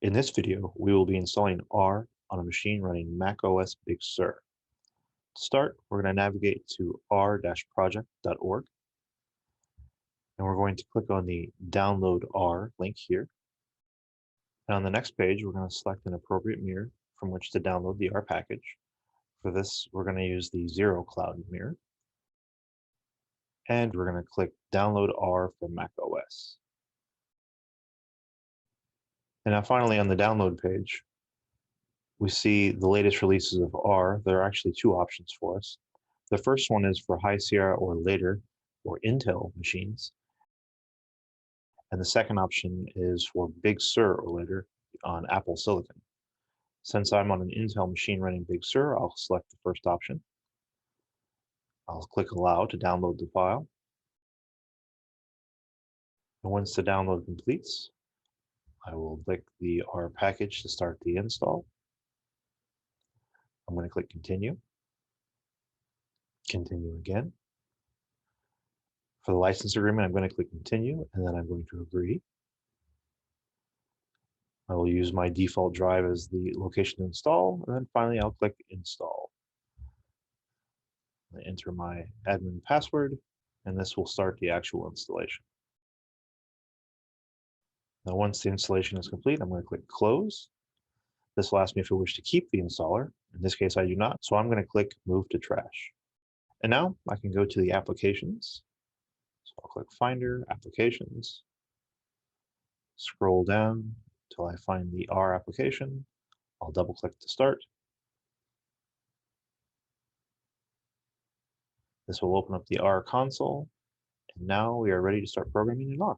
In this video, we will be installing R on a machine running macOS Big Sur. To start, we're going to navigate to r-project.org, and we're going to click on the Download R link here. And on the next page, we're going to select an appropriate mirror from which to download the R package. For this, we're going to use the Zero Cloud mirror. And we're going to click Download R for macOS. And now finally on the download page, we see the latest releases of R. There are actually two options for us. The first one is for High Sierra or later, or Intel machines. And the second option is for Big Sur or later on Apple Silicon. Since I'm on an Intel machine running Big Sur, I'll select the first option. I'll click Allow to download the file. And once the download completes, I will click the R package to start the install. I'm going to click Continue. Continue again. For the license agreement, I'm going to click Continue, and then I'm going to agree. I will use my default drive as the location to install, and then finally I'll click Install. I enter my admin password, and this will start the actual installation. Now, once the installation is complete, I'm going to click Close. This will ask me if I wish to keep the installer. In this case, I do not, so I'm going to click Move to Trash. And now I can go to the Applications. So I'll click Finder, Applications, scroll down until I find the R application. I'll double click to start. This will open up the R console, and now we are ready to start programming in R.